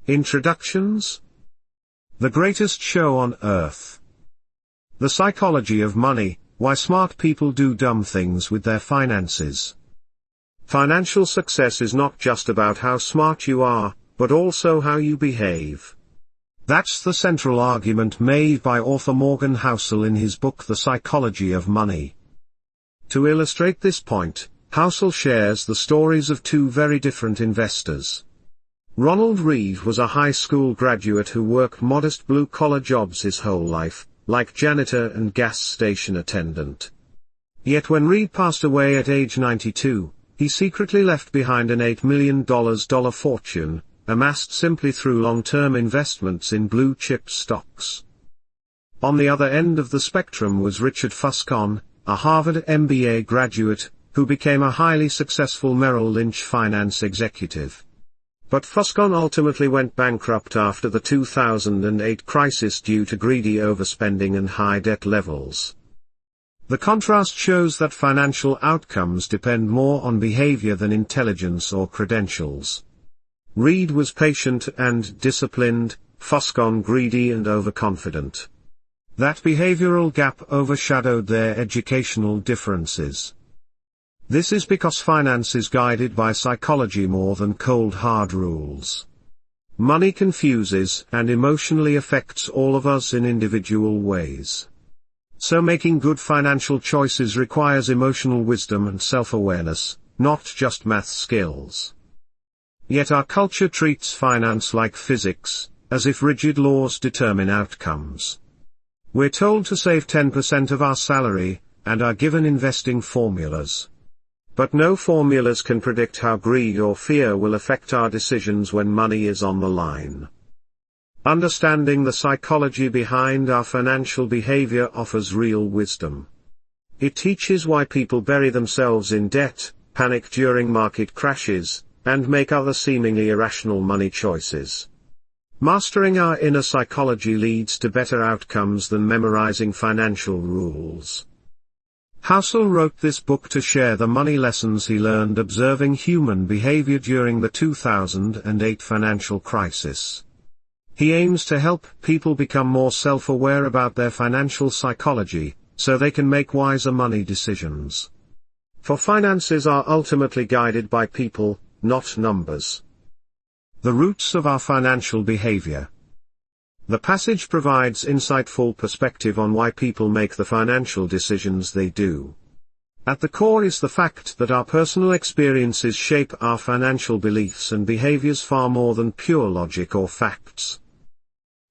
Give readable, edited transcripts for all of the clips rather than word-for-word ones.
Introductions. The greatest show on earth. The psychology of money, why smart people do dumb things with their finances. Financial success is not just about how smart you are, but also how you behave. That's the central argument made by author Morgan Housel in his book The Psychology of Money. To illustrate this point, Housel shares the stories of two very different investors. Ronald Reed was a high school graduate who worked modest blue-collar jobs his whole life, like janitor and gas station attendant. Yet when Reed passed away at age 92, he secretly left behind an $8 million fortune, amassed simply through long-term investments in blue-chip stocks. On the other end of the spectrum was Richard Fuscon, a Harvard MBA graduate, who became a highly successful Merrill Lynch finance executive. But Fuscon ultimately went bankrupt after the 2008 crisis due to greedy overspending and high debt levels. The contrast shows that financial outcomes depend more on behavior than intelligence or credentials. Reed was patient and disciplined, Fuscon greedy and overconfident. That behavioral gap overshadowed their educational differences. This is because finance is guided by psychology more than cold hard rules. Money confuses and emotionally affects all of us in individual ways. So making good financial choices requires emotional wisdom and self-awareness, not just math skills. Yet our culture treats finance like physics, as if rigid laws determine outcomes. We're told to save 10% of our salary, and are given investing formulas. But no formulas can predict how greed or fear will affect our decisions when money is on the line. Understanding the psychology behind our financial behavior offers real wisdom. It teaches why people bury themselves in debt, panic during market crashes, and make other seemingly irrational money choices. Mastering our inner psychology leads to better outcomes than memorizing financial rules. Housel wrote this book to share the money lessons he learned observing human behavior during the 2008 financial crisis. He aims to help people become more self-aware about their financial psychology, so they can make wiser money decisions. For finances are ultimately guided by people, not numbers. The roots of our financial behavior. The passage provides insightful perspective on why people make the financial decisions they do. At the core is the fact that our personal experiences shape our financial beliefs and behaviors far more than pure logic or facts.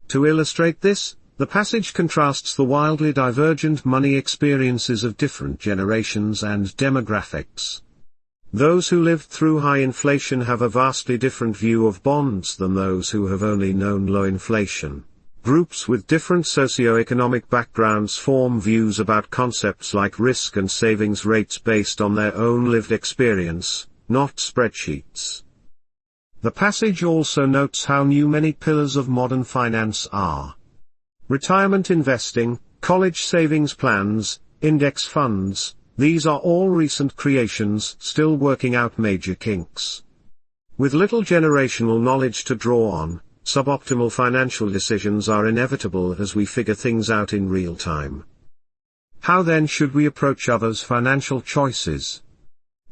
To illustrate this, the passage contrasts the wildly divergent money experiences of different generations and demographics. Those who lived through high inflation have a vastly different view of bonds than those who have only known low inflation. Groups with different socioeconomic backgrounds form views about concepts like risk and savings rates based on their own lived experience, not spreadsheets. The passage also notes how new many pillars of modern finance are. Retirement investing, college savings plans, index funds, these are all recent creations still working out major kinks. With little generational knowledge to draw on, suboptimal financial decisions are inevitable as we figure things out in real time. How then should we approach others' financial choices?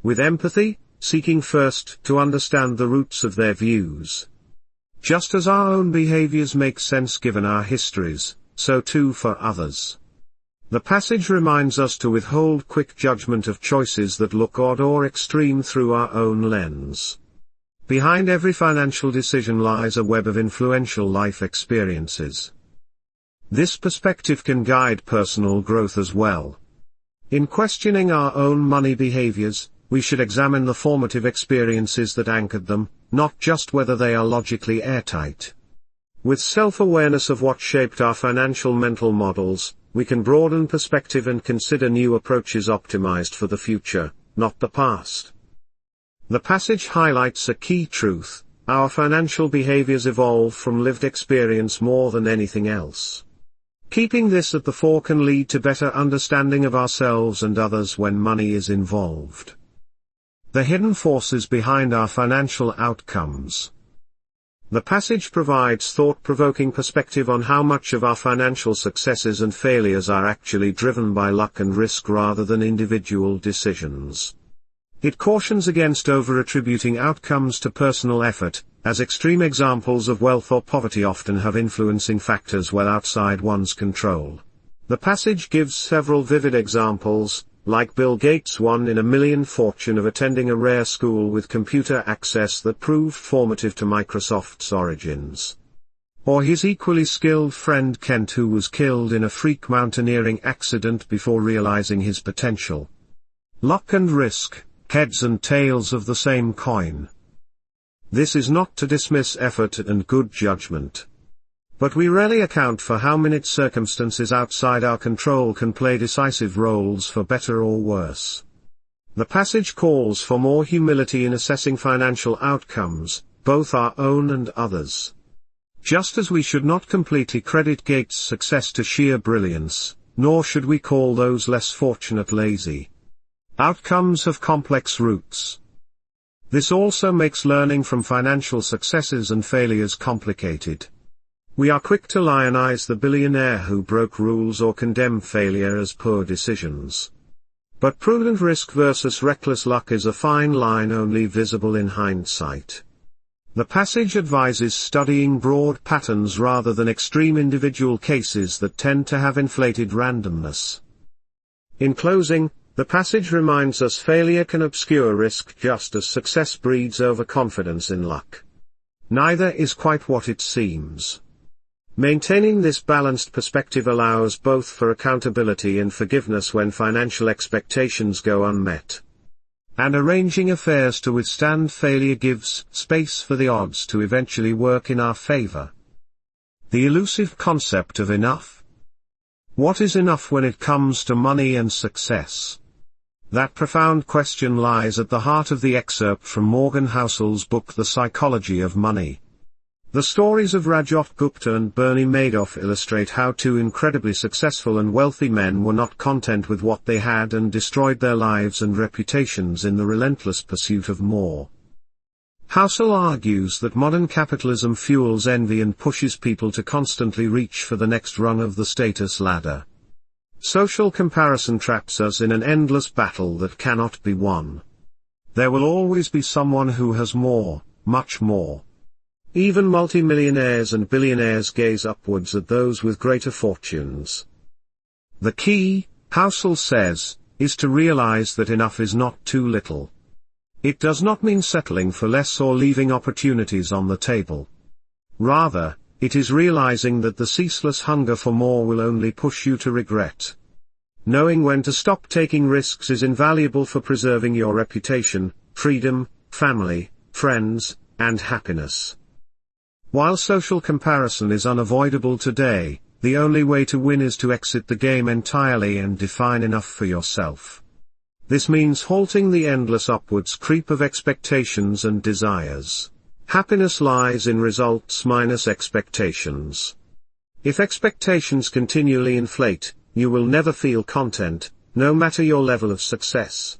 With empathy, seeking first to understand the roots of their views. Just as our own behaviors make sense given our histories, so too for others. The passage reminds us to withhold quick judgment of choices that look odd or extreme through our own lens. Behind every financial decision lies a web of influential life experiences. This perspective can guide personal growth as well. In questioning our own money behaviors, we should examine the formative experiences that anchored them, not just whether they are logically airtight. With self-awareness of what shaped our financial mental models, we can broaden perspective and consider new approaches optimized for the future, not the past. The passage highlights a key truth: our financial behaviors evolve from lived experience more than anything else. Keeping this at the fore can lead to better understanding of ourselves and others when money is involved. The hidden forces behind our financial outcomes. The passage provides thought-provoking perspective on how much of our financial successes and failures are actually driven by luck and risk rather than individual decisions. It cautions against over-attributing outcomes to personal effort, as extreme examples of wealth or poverty often have influencing factors well outside one's control. The passage gives several vivid examples, like Bill Gates' one-in-a-million fortune of attending a rare school with computer access that proved formative to Microsoft's origins. Or his equally skilled friend Kent, who was killed in a freak mountaineering accident before realizing his potential. Luck and risk, heads and tails of the same coin. This is not to dismiss effort and good judgment. But we rarely account for how minute circumstances outside our control can play decisive roles for better or worse. The passage calls for more humility in assessing financial outcomes, both our own and others. Just as we should not completely credit Gates' success to sheer brilliance, nor should we call those less fortunate lazy. Outcomes have complex roots. This also makes learning from financial successes and failures complicated. We are quick to lionize the billionaire who broke rules or condemn failure as poor decisions. But prudent risk versus reckless luck is a fine line only visible in hindsight. The passage advises studying broad patterns rather than extreme individual cases that tend to have inflated randomness. In closing, the passage reminds us failure can obscure risk just as success breeds overconfidence in luck. Neither is quite what it seems. Maintaining this balanced perspective allows both for accountability and forgiveness when financial expectations go unmet. And arranging affairs to withstand failure gives space for the odds to eventually work in our favor. The elusive concept of enough. What is enough when it comes to money and success? That profound question lies at the heart of the excerpt from Morgan Housel's book The Psychology of Money. The stories of Rajat Gupta and Bernie Madoff illustrate how two incredibly successful and wealthy men were not content with what they had and destroyed their lives and reputations in the relentless pursuit of more. Housel argues that modern capitalism fuels envy and pushes people to constantly reach for the next rung of the status ladder. Social comparison traps us in an endless battle that cannot be won. There will always be someone who has more, much more. Even multimillionaires and billionaires gaze upwards at those with greater fortunes. The key, Housel says, is to realize that enough is not too little. It does not mean settling for less or leaving opportunities on the table. Rather, it is realizing that the ceaseless hunger for more will only push you to regret. Knowing when to stop taking risks is invaluable for preserving your reputation, freedom, family, friends, and happiness. While social comparison is unavoidable today, the only way to win is to exit the game entirely and define enough for yourself. This means halting the endless upwards creep of expectations and desires. Happiness lies in results minus expectations. If expectations continually inflate, you will never feel content, no matter your level of success.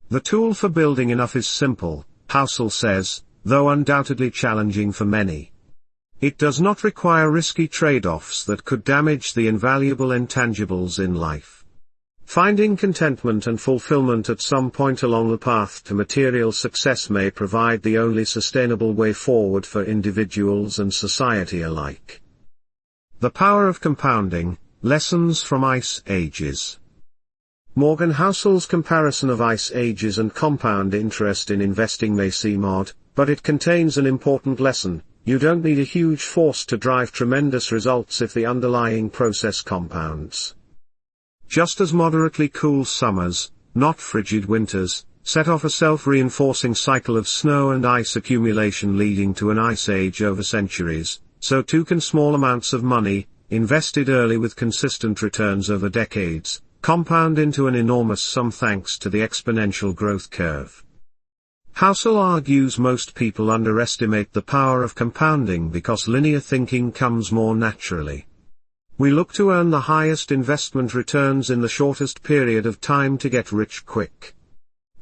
The tool for building enough is simple, Housel says, though undoubtedly challenging for many. It does not require risky trade-offs that could damage the invaluable intangibles in life. Finding contentment and fulfillment at some point along the path to material success may provide the only sustainable way forward for individuals and society alike. The power of compounding, lessons from Ice Ages. Morgan Housel's comparison of Ice Ages and compound interest in investing may seem odd, but it contains an important lesson. You don't need a huge force to drive tremendous results if the underlying process compounds. Just as moderately cool summers, not frigid winters, set off a self-reinforcing cycle of snow and ice accumulation leading to an ice age over centuries, so too can small amounts of money, invested early with consistent returns over decades, compound into an enormous sum thanks to the exponential growth curve. Housel argues most people underestimate the power of compounding because linear thinking comes more naturally. We look to earn the highest investment returns in the shortest period of time to get rich quick.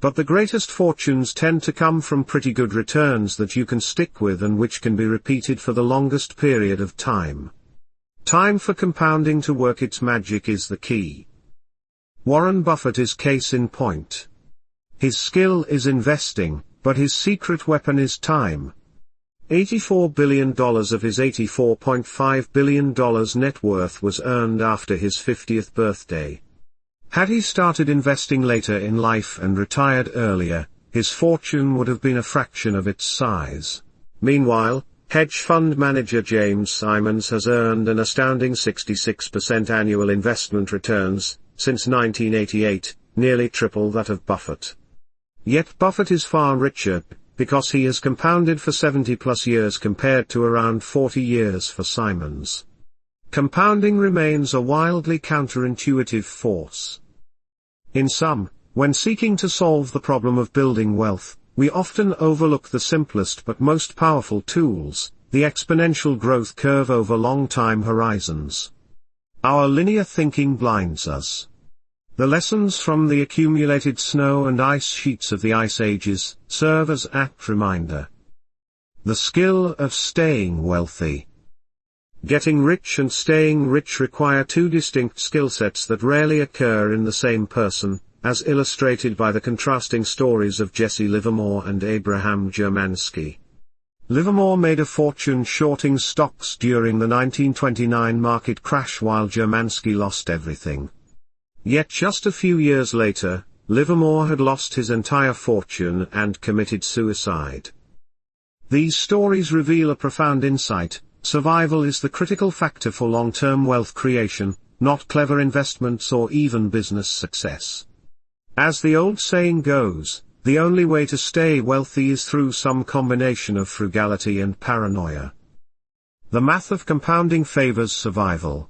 But the greatest fortunes tend to come from pretty good returns that you can stick with and which can be repeated for the longest period of time. Time for compounding to work its magic is the key. Warren Buffett is case in point. His skill is investing, but his secret weapon is time. $84 billion of his $84.5 billion net worth was earned after his 50th birthday. Had he started investing later in life and retired earlier, his fortune would have been a fraction of its size. Meanwhile, hedge fund manager James Simons has earned an astounding 66% annual investment returns since 1988, nearly triple that of Buffett. Yet Buffett is far richer, because he has compounded for 70+ years compared to around 40 years for Simons. Compounding remains a wildly counterintuitive force. In sum, when seeking to solve the problem of building wealth, we often overlook the simplest but most powerful tools, the exponential growth curve over long time horizons. Our linear thinking blinds us. The lessons from the accumulated snow and ice sheets of the ice ages serve as apt reminder. The skill of staying wealthy. Getting rich and staying rich require two distinct skill sets that rarely occur in the same person, as illustrated by the contrasting stories of Jesse Livermore and Abraham Germansky. Livermore made a fortune shorting stocks during the 1929 market crash while Germansky lost everything. Yet just a few years later, Livermore had lost his entire fortune and committed suicide. These stories reveal a profound insight. Survival is the critical factor for long-term wealth creation, not clever investments or even business success. As the old saying goes, the only way to stay wealthy is through some combination of frugality and paranoia. The math of compounding favors survival.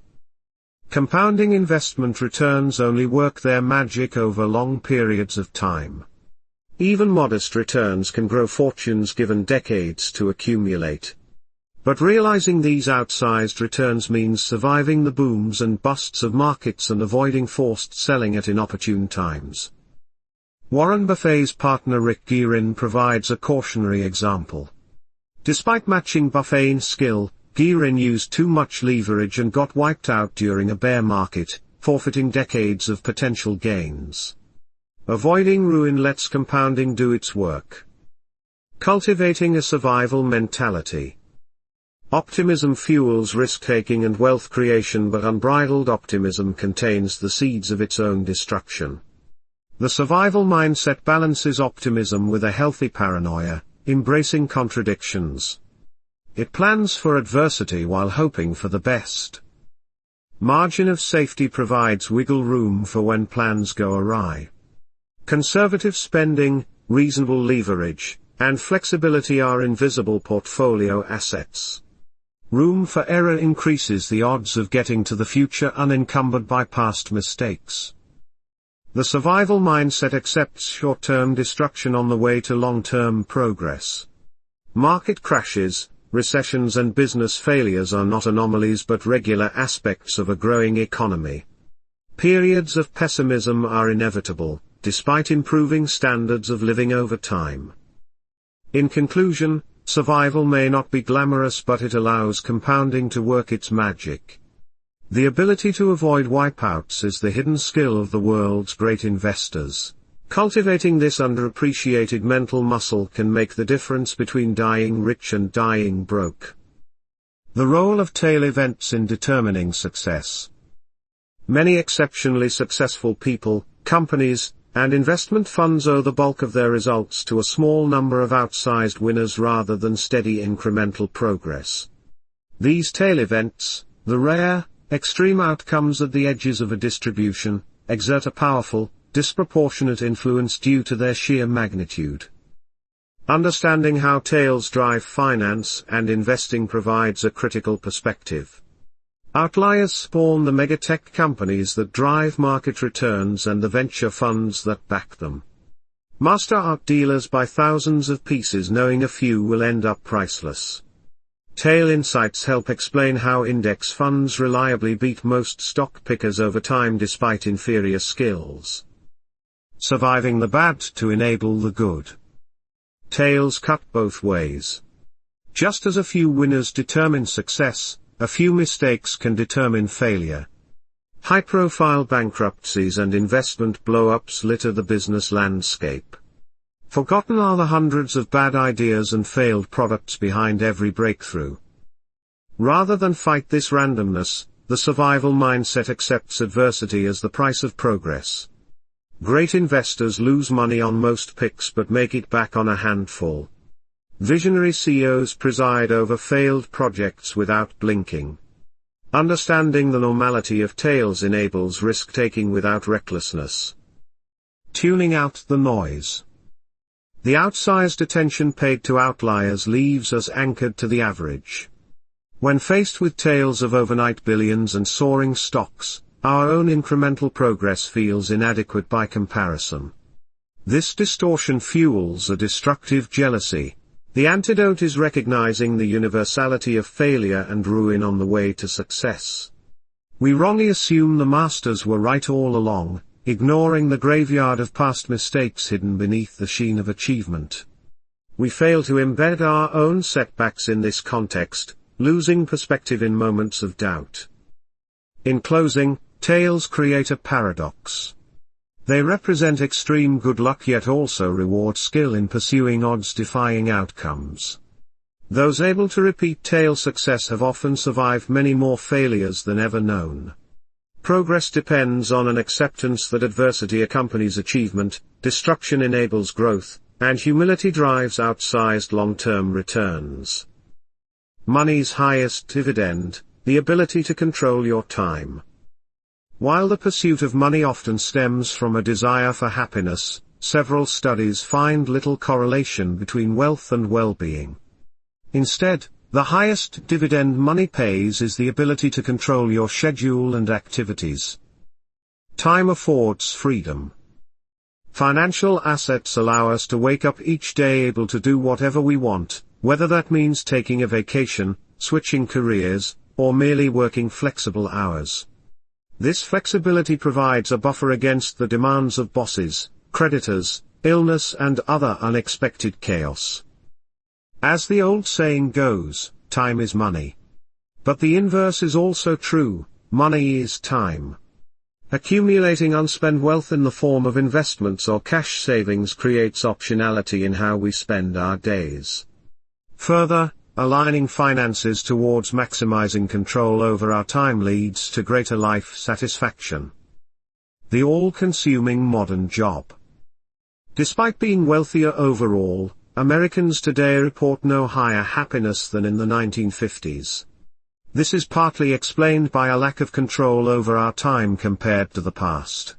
Compounding investment returns only work their magic over long periods of time. Even modest returns can grow fortunes given decades to accumulate. But realizing these outsized returns means surviving the booms and busts of markets and avoiding forced selling at inopportune times. Warren Buffett's partner Rick Guerin provides a cautionary example. Despite matching Buffett's skill, Guerin used too much leverage and got wiped out during a bear market, forfeiting decades of potential gains. Avoiding ruin lets compounding do its work. Cultivating a survival mentality. Optimism fuels risk-taking and wealth creation, but unbridled optimism contains the seeds of its own destruction. The survival mindset balances optimism with a healthy paranoia, embracing contradictions. It plans for adversity while hoping for the best. Margin of safety provides wiggle room for when plans go awry. Conservative spending, reasonable leverage, and flexibility are invisible portfolio assets. Room for error increases the odds of getting to the future unencumbered by past mistakes. The survival mindset accepts short-term destruction on the way to long-term progress. Market crashes, recessions and business failures are not anomalies but regular aspects of a growing economy. Periods of pessimism are inevitable, despite improving standards of living over time. In conclusion, survival may not be glamorous, but it allows compounding to work its magic. The ability to avoid wipeouts is the hidden skill of the world's great investors. Cultivating this underappreciated mental muscle can make the difference between dying rich and dying broke. The role of tail events in determining success. Many exceptionally successful people, companies, and investment funds owe the bulk of their results to a small number of outsized winners rather than steady incremental progress. These tail events, the rare, extreme outcomes at the edges of a distribution, exert a powerful, disproportionate influence due to their sheer magnitude. Understanding how tails drive finance and investing provides a critical perspective. Outliers spawn the megatech companies that drive market returns and the venture funds that back them. Master art dealers buy thousands of pieces knowing a few will end up priceless. Tail insights help explain how index funds reliably beat most stock pickers over time despite inferior skills. surviving the bad to enable the good. Tails cut both ways. Just as a few winners determine success, a few mistakes can determine failure. High-profile bankruptcies and investment blow-ups litter the business landscape. Forgotten are the hundreds of bad ideas and failed products behind every breakthrough. Rather than fight this randomness, the survival mindset accepts adversity as the price of progress. Great investors lose money on most picks but make it back on a handful. Visionary CEOs preside over failed projects without blinking. Understanding the normality of tails enables risk-taking without recklessness. Tuning out the noise. The outsized attention paid to outliers leaves us anchored to the average. When faced with tales of overnight billions and soaring stocks, our own incremental progress feels inadequate by comparison. This distortion fuels a destructive jealousy. The antidote is recognizing the universality of failure and ruin on the way to success. We wrongly assume the masters were right all along, ignoring the graveyard of past mistakes hidden beneath the sheen of achievement. We fail to embed our own setbacks in this context, losing perspective in moments of doubt. In closing, tales create a paradox. They represent extreme good luck yet also reward skill in pursuing odds-defying outcomes. Those able to repeat tail success have often survived many more failures than ever known. Progress depends on an acceptance that adversity accompanies achievement, destruction enables growth, and humility drives outsized long-term returns. Money's highest dividend, the ability to control your time. While the pursuit of money often stems from a desire for happiness, several studies find little correlation between wealth and well-being. Instead, the highest dividend money pays is the ability to control your schedule and activities. Time affords freedom. Financial assets allow us to wake up each day able to do whatever we want, whether that means taking a vacation, switching careers, or merely working flexible hours. This flexibility provides a buffer against the demands of bosses, creditors, illness and other unexpected chaos. As the old saying goes, time is money. But the inverse is also true, money is time. Accumulating unspent wealth in the form of investments or cash savings creates optionality in how we spend our days. Further, aligning finances towards maximizing control over our time leads to greater life satisfaction. The all-consuming modern job. Despite being wealthier overall, Americans today report no higher happiness than in the 1950s. This is partly explained by a lack of control over our time compared to the past.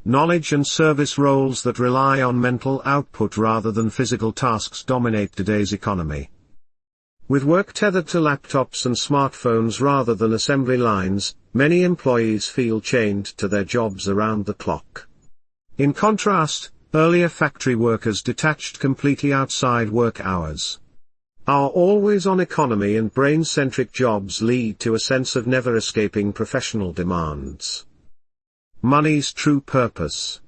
Knowledge and service roles that rely on mental output rather than physical tasks dominate today's economy. With work tethered to laptops and smartphones rather than assembly lines, many employees feel chained to their jobs around the clock. In contrast, earlier factory workers detached completely outside work hours. Our always-on economy and brain-centric jobs lead to a sense of never escaping professional demands. Money's true purpose.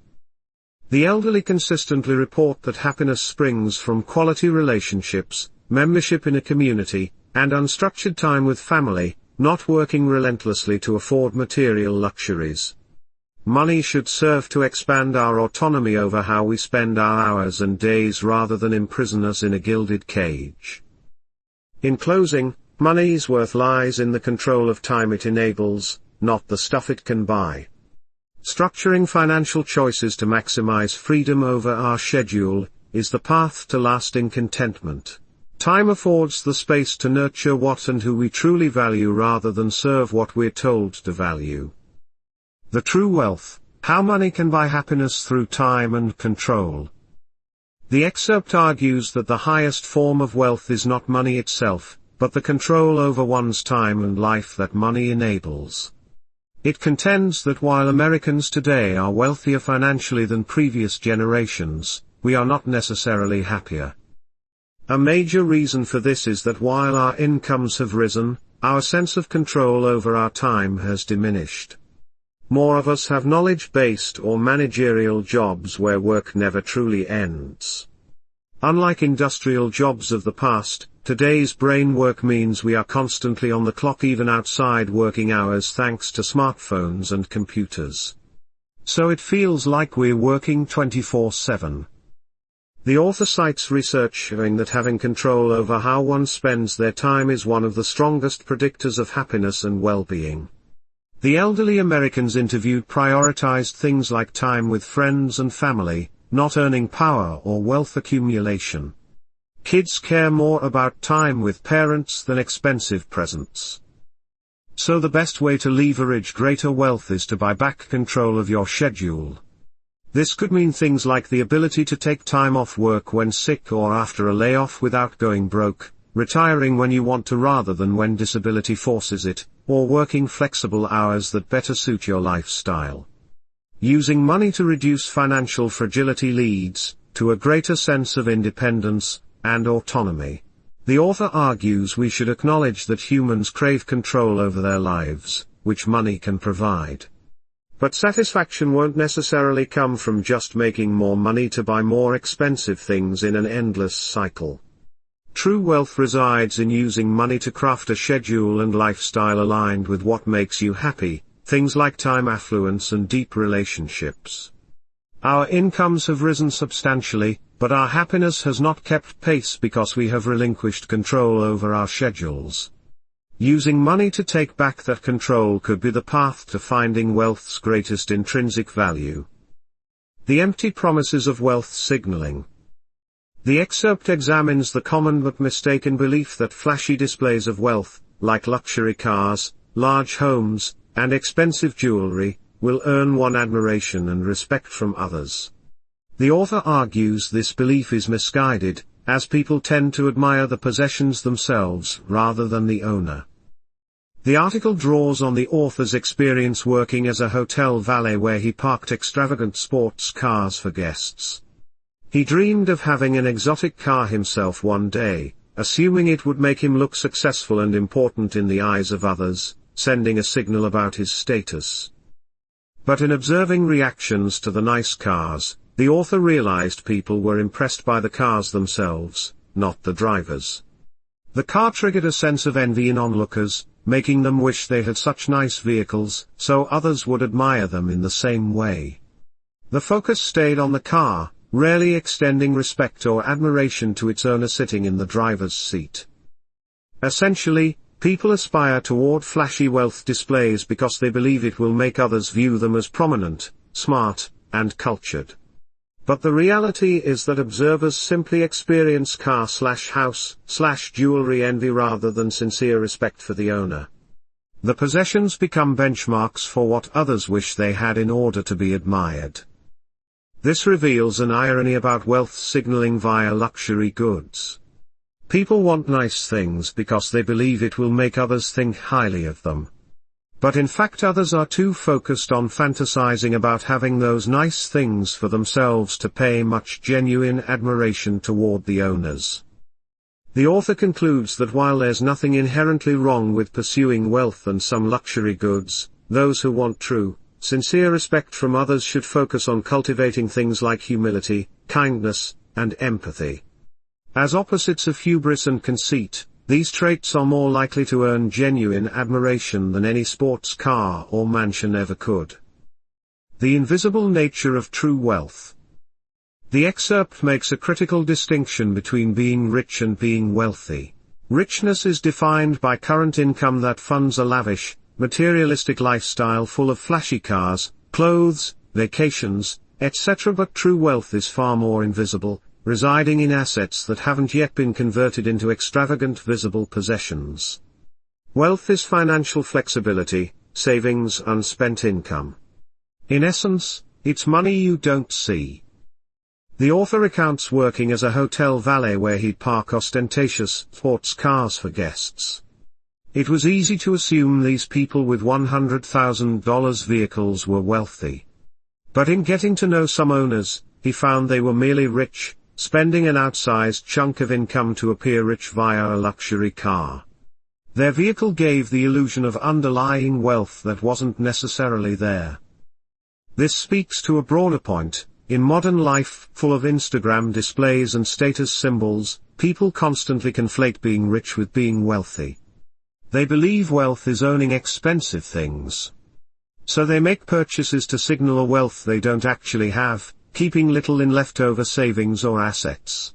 The elderly consistently report that happiness springs from quality relationships, membership in a community, and unstructured time with family, not working relentlessly to afford material luxuries. Money should serve to expand our autonomy over how we spend our hours and days rather than imprison us in a gilded cage. In closing, money's worth lies in the control of time it enables, not the stuff it can buy. Structuring financial choices to maximize freedom over our schedule is the path to lasting contentment. Time affords the space to nurture what and who we truly value rather than serve what we're told to value. The true wealth, how money can buy happiness through time and control. The excerpt argues that the highest form of wealth is not money itself, but the control over one's time and life that money enables. It contends that while Americans today are wealthier financially than previous generations, we are not necessarily happier. A major reason for this is that while our incomes have risen, our sense of control over our time has diminished. More of us have knowledge-based or managerial jobs where work never truly ends. Unlike industrial jobs of the past, today's brain work means we are constantly on the clock even outside working hours thanks to smartphones and computers. So it feels like we're working 24/7. The author cites research showing that having control over how one spends their time is one of the strongest predictors of happiness and well-being. The elderly Americans interviewed prioritized things like time with friends and family, not earning power or wealth accumulation. Kids care more about time with parents than expensive presents. So the best way to leverage greater wealth is to buy back control of your schedule. This could mean things like the ability to take time off work when sick or after a layoff without going broke, retiring when you want to rather than when disability forces it, or working flexible hours that better suit your lifestyle. Using money to reduce financial fragility leads to a greater sense of independence and autonomy. The author argues we should acknowledge that humans crave control over their lives, which money can provide. But satisfaction won't necessarily come from just making more money to buy more expensive things in an endless cycle. True wealth resides in using money to craft a schedule and lifestyle aligned with what makes you happy, things like time, affluence, and deep relationships. Our incomes have risen substantially, but our happiness has not kept pace because we have relinquished control over our schedules. Using money to take back that control could be the path to finding wealth's greatest intrinsic value. The empty promises of wealth signaling. The excerpt examines the common but mistaken belief that flashy displays of wealth, like luxury cars, large homes, and expensive jewelry, will earn one admiration and respect from others. The author argues this belief is misguided, as people tend to admire the possessions themselves rather than the owner. The article draws on the author's experience working as a hotel valet where he parked extravagant sports cars for guests. He dreamed of having an exotic car himself one day, assuming it would make him look successful and important in the eyes of others, sending a signal about his status. But in observing reactions to the nice cars, the author realized people were impressed by the cars themselves, not the drivers. The car triggered a sense of envy in onlookers, making them wish they had such nice vehicles, so others would admire them in the same way. The focus stayed on the car, rarely extending respect or admiration to its owner sitting in the driver's seat. Essentially, people aspire toward flashy wealth displays because they believe it will make others view them as prominent, smart, and cultured. But the reality is that observers simply experience car/house/jewelry envy rather than sincere respect for the owner. The possessions become benchmarks for what others wish they had in order to be admired. This reveals an irony about wealth signaling via luxury goods. People want nice things because they believe it will make others think highly of them. But in fact others are too focused on fantasizing about having those nice things for themselves to pay much genuine admiration toward the owners. The author concludes that while there's nothing inherently wrong with pursuing wealth and some luxury goods, those who want true, sincere respect from others should focus on cultivating things like humility, kindness, and empathy. As opposites of hubris and conceit, these traits are more likely to earn genuine admiration than any sports car or mansion ever could. The invisible nature of true wealth. The excerpt makes a critical distinction between being rich and being wealthy. Richness is defined by current income that funds a lavish, materialistic lifestyle full of flashy cars, clothes, vacations, etc. But true wealth is far more invisible, residing in assets that haven't yet been converted into extravagant visible possessions. Wealth is financial flexibility, savings, unspent income. In essence, it's money you don't see. The author recounts working as a hotel valet where he'd park ostentatious sports cars for guests. It was easy to assume these people with $100,000 vehicles were wealthy. But in getting to know some owners, he found they were merely rich, spending an outsized chunk of income to appear rich via a luxury car. Their vehicle gave the illusion of underlying wealth that wasn't necessarily there. This speaks to a broader point. In modern life, full of Instagram displays and status symbols, people constantly conflate being rich with being wealthy. They believe wealth is owning expensive things. So they make purchases to signal a wealth they don't actually have, keeping little in leftover savings or assets.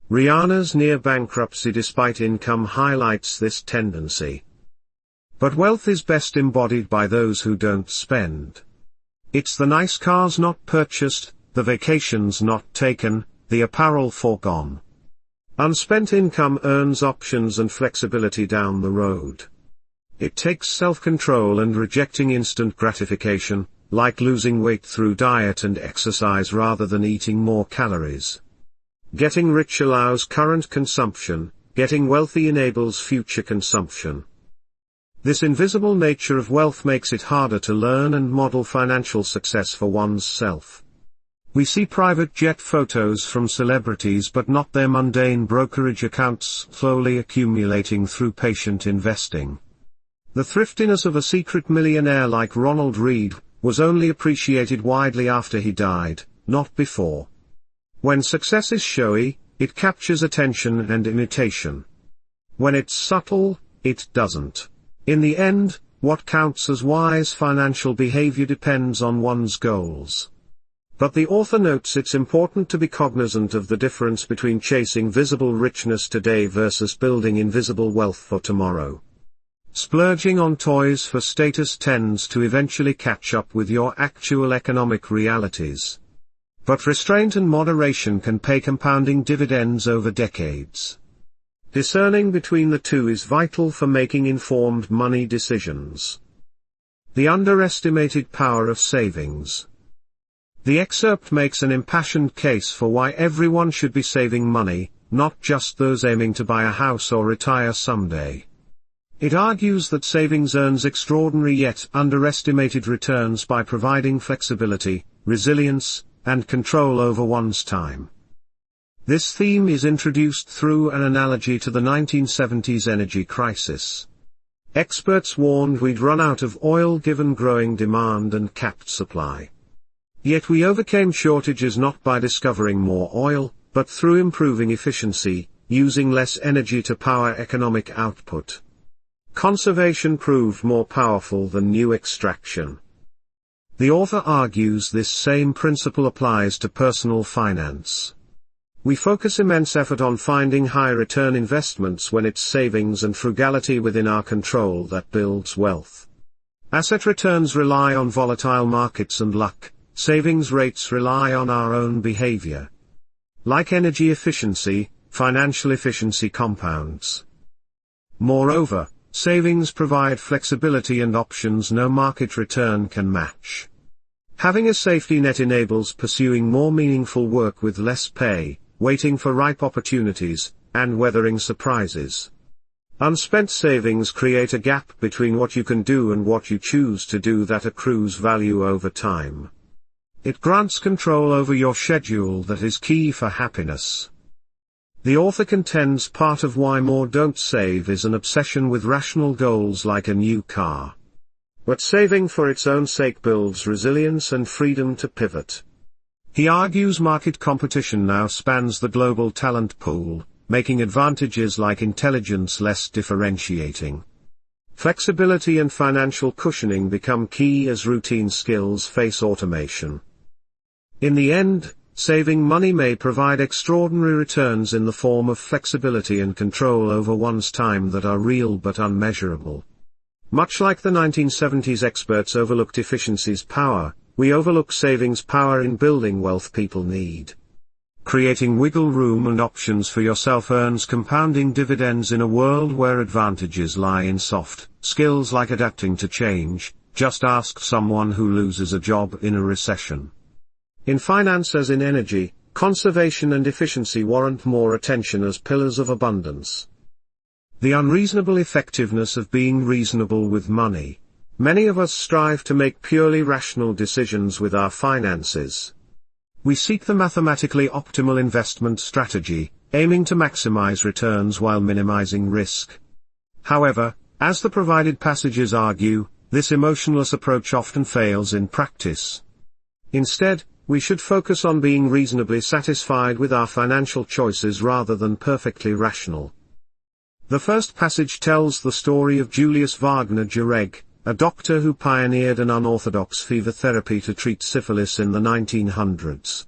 Rihanna's near bankruptcy despite income highlights this tendency. But wealth is best embodied by those who don't spend. It's the nice cars not purchased, the vacations not taken, the apparel foregone. Unspent income earns options and flexibility down the road. It takes self-control and rejecting instant gratification, like losing weight through diet and exercise rather than eating more calories. Getting rich allows current consumption, getting wealthy enables future consumption. This invisible nature of wealth makes it harder to learn and model financial success for one's self. We see private jet photos from celebrities but not their mundane brokerage accounts slowly accumulating through patient investing. The thriftiness of a secret millionaire like Ronald Read was only appreciated widely after he died, not before. When success is showy, it captures attention and imitation. When it's subtle, it doesn't. In the end, what counts as wise financial behavior depends on one's goals. But the author notes it's important to be cognizant of the difference between chasing visible richness today versus building invisible wealth for tomorrow. Splurging on toys for status tends to eventually catch up with your actual economic realities. But restraint and moderation can pay compounding dividends over decades. Discerning between the two is vital for making informed money decisions. The underestimated power of savings. The excerpt makes an impassioned case for why everyone should be saving money, not just those aiming to buy a house or retire someday. It argues that savings earns extraordinary yet underestimated returns by providing flexibility, resilience, and control over one's time. This theme is introduced through an analogy to the 1970s energy crisis. Experts warned we'd run out of oil given growing demand and capped supply. Yet we overcame shortages not by discovering more oil, but through improving efficiency, using less energy to power economic output. Conservation proved more powerful than new extraction. The author argues this same principle applies to personal finance. We focus immense effort on finding high-return investments when it's savings and frugality within our control that builds wealth. Asset returns rely on volatile markets and luck. Savings rates rely on our own behavior. Like energy efficiency, financial efficiency compounds. Moreover, savings provide flexibility and options no market return can match. Having a safety net enables pursuing more meaningful work with less pay, waiting for ripe opportunities, and weathering surprises. Unspent savings create a gap between what you can do and what you choose to do that accrues value over time. It grants control over your schedule that is key for happiness. The author contends part of why more don't save is an obsession with rational goals like a new car. But saving for its own sake builds resilience and freedom to pivot. He argues market competition now spans the global talent pool, making advantages like intelligence less differentiating. Flexibility and financial cushioning become key as routine skills face automation. In the end, saving money may provide extraordinary returns in the form of flexibility and control over one's time that are real but unmeasurable. Much like the 1970s experts overlooked efficiency's power, we overlook savings' power in building wealth people need. Creating wiggle room and options for yourself earns compounding dividends in a world where advantages lie in soft skills like adapting to change. Just ask someone who loses a job in a recession. In finance as in energy, conservation and efficiency warrant more attention as pillars of abundance. The unreasonable effectiveness of being reasonable with money. Many of us strive to make purely rational decisions with our finances. We seek the mathematically optimal investment strategy, aiming to maximize returns while minimizing risk. However, as the provided passages argue, this emotionless approach often fails in practice. Instead, we should focus on being reasonably satisfied with our financial choices rather than perfectly rational. The first passage tells the story of Julius Wagner Jureg, a doctor who pioneered an unorthodox fever therapy to treat syphilis in the 1900s.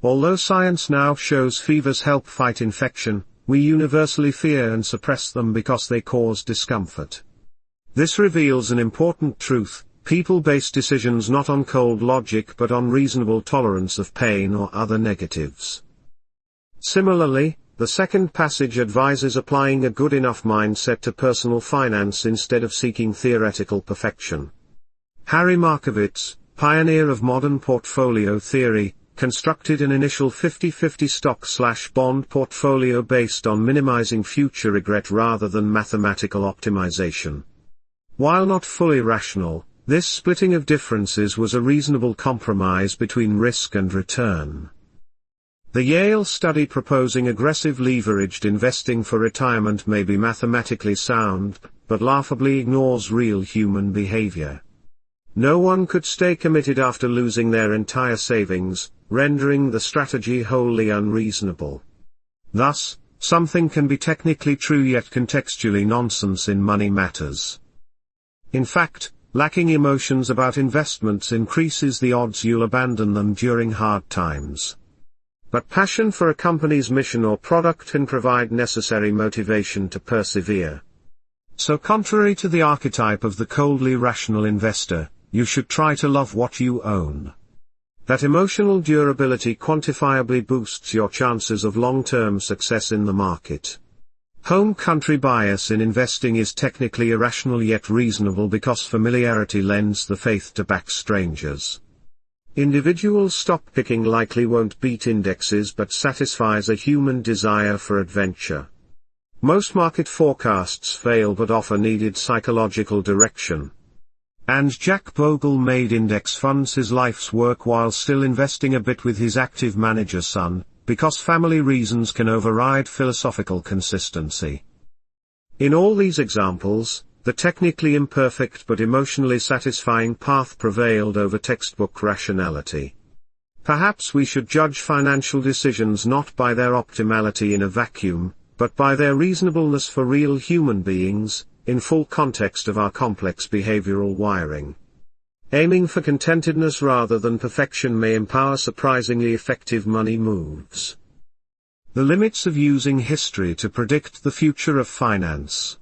Although science now shows fevers help fight infection, we universally fear and suppress them because they cause discomfort. This reveals an important truth: people base decisions not on cold logic but on reasonable tolerance of pain or other negatives. Similarly, the second passage advises applying a good enough mindset to personal finance instead of seeking theoretical perfection. Harry Markowitz, pioneer of modern portfolio theory, constructed an initial 50-50 stock/bond portfolio based on minimizing future regret rather than mathematical optimization. While not fully rational, this splitting of differences was a reasonable compromise between risk and return. The Yale study proposing aggressive leveraged investing for retirement may be mathematically sound, but laughably ignores real human behavior. No one could stay committed after losing their entire savings, rendering the strategy wholly unreasonable. Thus, something can be technically true yet contextually nonsense in money matters. In fact, lacking emotions about investments increases the odds you'll abandon them during hard times. But passion for a company's mission or product can provide necessary motivation to persevere. So contrary to the archetype of the coldly rational investor, you should try to love what you own. That emotional durability quantifiably boosts your chances of long-term success in the market. Home country bias in investing is technically irrational yet reasonable because familiarity lends the faith to back strangers. Individual stock picking likely won't beat indexes but satisfies a human desire for adventure. Most market forecasts fail but offer needed psychological direction. And Jack Bogle made index funds his life's work while still investing a bit with his active manager son, because family reasons can override philosophical consistency. In all these examples, the technically imperfect but emotionally satisfying path prevailed over textbook rationality. Perhaps we should judge financial decisions not by their optimality in a vacuum, but by their reasonableness for real human beings, in full context of our complex behavioral wiring. Aiming for contentedness rather than perfection may empower surprisingly effective money moves. The limits of using history to predict the future of finance.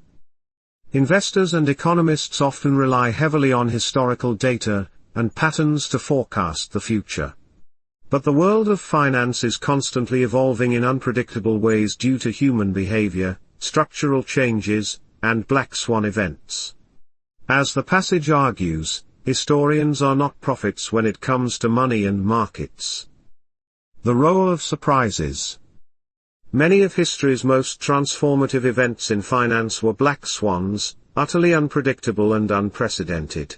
Investors and economists often rely heavily on historical data and patterns to forecast the future. But the world of finance is constantly evolving in unpredictable ways due to human behavior, structural changes, and black swan events. As the passage argues, historians are not prophets when it comes to money and markets. The role of surprises. Many of history's most transformative events in finance were black swans, utterly unpredictable and unprecedented.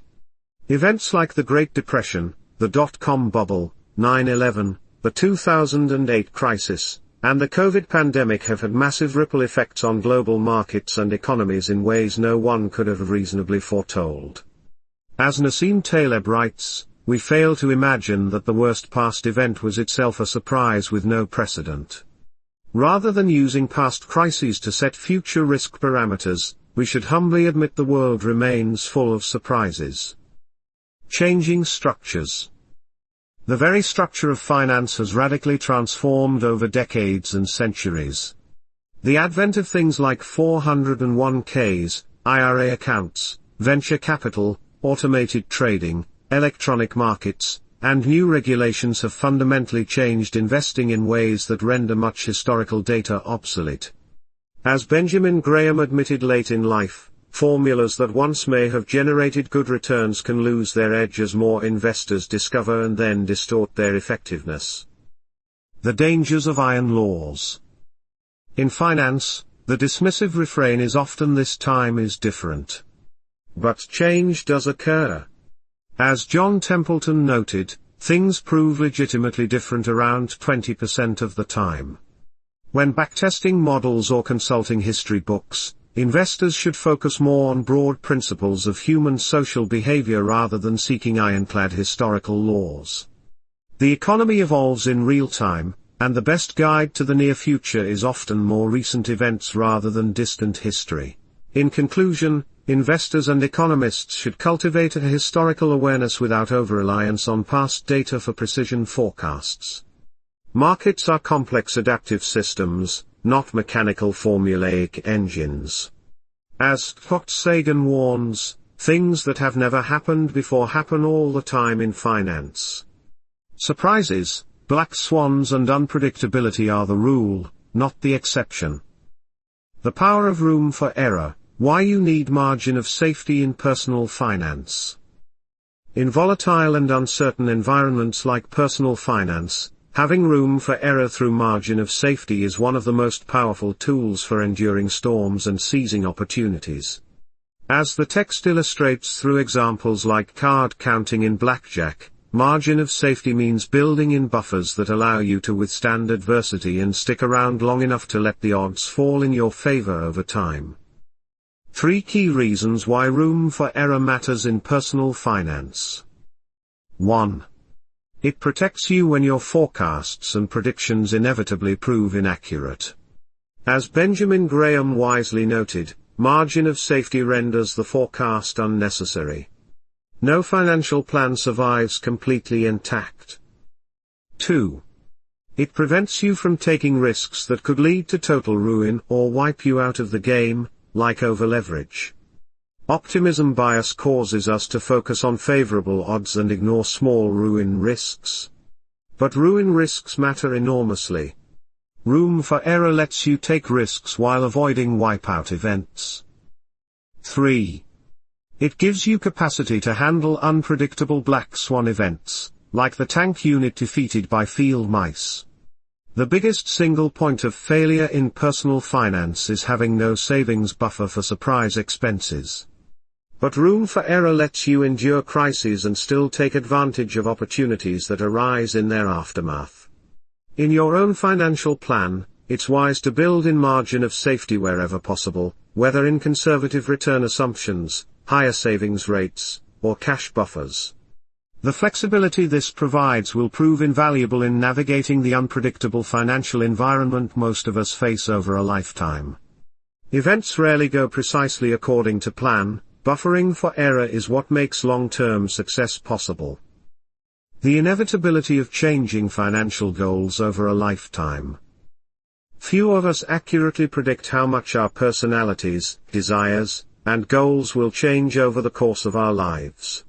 Events like the Great Depression, the dot-com bubble, 9/11, the 2008 crisis, and the COVID pandemic have had massive ripple effects on global markets and economies in ways no one could have reasonably foretold. As Nassim Taleb writes, we fail to imagine that the worst past event was itself a surprise with no precedent. Rather than using past crises to set future risk parameters, we should humbly admit the world remains full of surprises. Changing structures. The very structure of finance has radically transformed over decades and centuries. The advent of things like 401ks, IRA accounts, venture capital, automated trading, electronic markets, and new regulations have fundamentally changed investing in ways that render much historical data obsolete. As Benjamin Graham admitted late in life, formulas that once may have generated good returns can lose their edge as more investors discover and then distort their effectiveness. The dangers of iron laws. In finance, the dismissive refrain is often "this time is different." But change does occur. As John Templeton noted, things prove legitimately different around 20% of the time. When backtesting models or consulting history books, investors should focus more on broad principles of human social behavior rather than seeking ironclad historical laws. The economy evolves in real time, and the best guide to the near future is often more recent events rather than distant history. In conclusion, investors and economists should cultivate a historical awareness without over-reliance on past data for precision forecasts. Markets are complex adaptive systems, not mechanical formulaic engines. As Sagan warns, things that have never happened before happen all the time in finance. Surprises, black swans and unpredictability are the rule, not the exception. The power of room for error, why you need margin of safety in personal finance. In volatile and uncertain environments like personal finance, having room for error through margin of safety is one of the most powerful tools for enduring storms and seizing opportunities. As the text illustrates through examples like card counting in blackjack, margin of safety means building in buffers that allow you to withstand adversity and stick around long enough to let the odds fall in your favor over time. 3 key reasons why room for error matters in personal finance. 1. It protects you when your forecasts and predictions inevitably prove inaccurate. As Benjamin Graham wisely noted, margin of safety renders the forecast unnecessary. No financial plan survives completely intact. 2. It prevents you from taking risks that could lead to total ruin or wipe you out of the game, like over-leverage. Optimism bias causes us to focus on favorable odds and ignore small ruin risks. But ruin risks matter enormously. Room for error lets you take risks while avoiding wipeout events. 3. It gives you capacity to handle unpredictable black swan events, like the tank unit defeated by field mice. The biggest single point of failure in personal finance is having no savings buffer for surprise expenses. But room for error lets you endure crises and still take advantage of opportunities that arise in their aftermath. In your own financial plan, it's wise to build in margin of safety wherever possible, whether in conservative return assumptions, higher savings rates, or cash buffers. The flexibility this provides will prove invaluable in navigating the unpredictable financial environment most of us face over a lifetime. Events rarely go precisely according to plan. Buffering for error is what makes long-term success possible. The inevitability of changing financial goals over a lifetime. Few of us accurately predict how much our personalities, desires, and goals will change over the course of our lives.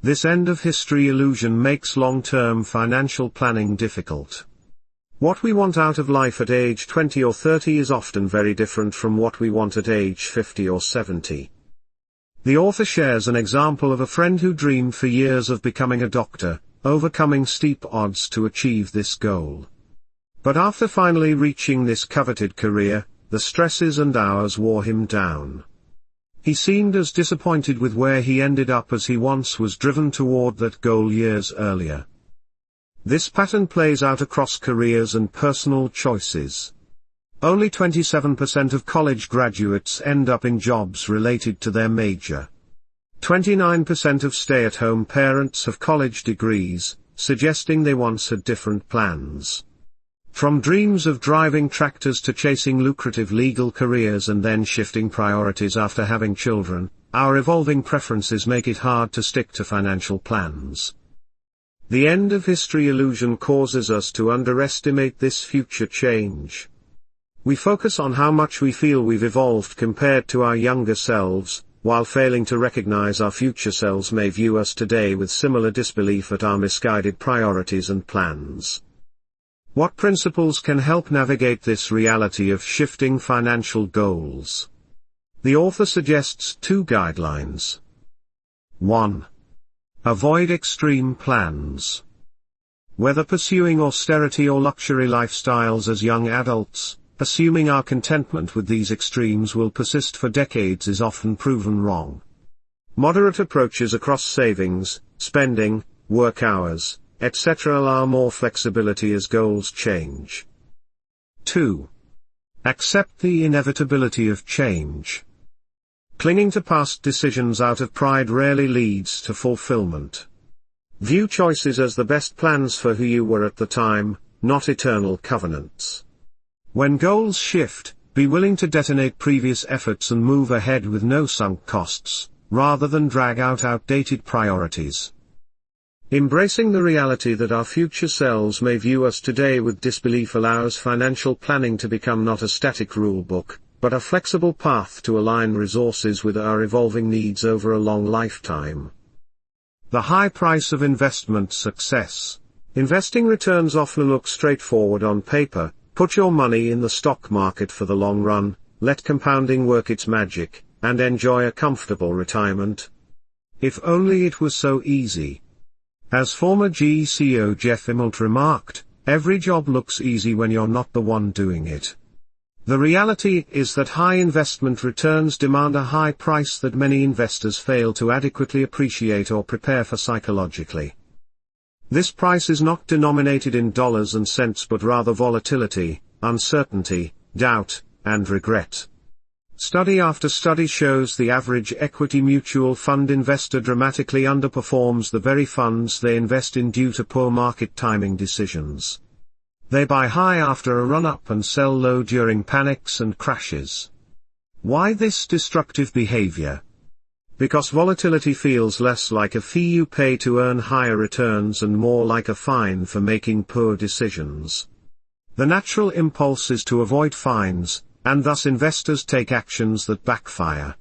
This end-of-history illusion makes long-term financial planning difficult. What we want out of life at age 20 or 30 is often very different from what we want at age 50 or 70. The author shares an example of a friend who dreamed for years of becoming a doctor, overcoming steep odds to achieve this goal. But after finally reaching this coveted career, the stresses and hours wore him down. He seemed as disappointed with where he ended up as he once was driven toward that goal years earlier. This pattern plays out across careers and personal choices. Only 27% of college graduates end up in jobs related to their major. 29% of stay-at-home parents have college degrees, suggesting they once had different plans. From dreams of driving tractors to chasing lucrative legal careers and then shifting priorities after having children, our evolving preferences make it hard to stick to financial plans. The end-of-history illusion causes us to underestimate this future change. We focus on how much we feel we've evolved compared to our younger selves, while failing to recognize our future selves may view us today with similar disbelief at our misguided priorities and plans. What principles can help navigate this reality of shifting financial goals? The author suggests 2 guidelines. 1. Avoid extreme plans. Whether pursuing austerity or luxury lifestyles as young adults, assuming our contentment with these extremes will persist for decades is often proven wrong. Moderate approaches across savings, spending, work hours, etc. allow more flexibility as goals change. 2. Accept the inevitability of change. Clinging to past decisions out of pride rarely leads to fulfillment. View choices as the best plans for who you were at the time, not eternal covenants. When goals shift, be willing to detonate previous efforts and move ahead with no sunk costs, rather than drag out outdated priorities. Embracing the reality that our future selves may view us today with disbelief allows financial planning to become not a static rulebook, but a flexible path to align resources with our evolving needs over a long lifetime. The high price of investment success. Investing returns often look straightforward on paper. Put your money in the stock market for the long run, let compounding work its magic, and enjoy a comfortable retirement. If only it was so easy. As former GE CEO Jeff Immelt remarked, every job looks easy when you're not the one doing it. The reality is that high investment returns demand a high price that many investors fail to adequately appreciate or prepare for psychologically. This price is not denominated in dollars and cents but rather volatility, uncertainty, doubt, and regret. Study after study shows the average equity mutual fund investor dramatically underperforms the very funds they invest in due to poor market timing decisions. They buy high after a run-up and sell low during panics and crashes. Why this destructive behavior? Because volatility feels less like a fee you pay to earn higher returns and more like a fine for making poor decisions. The natural impulse is to avoid fines, and thus investors take actions that backfire.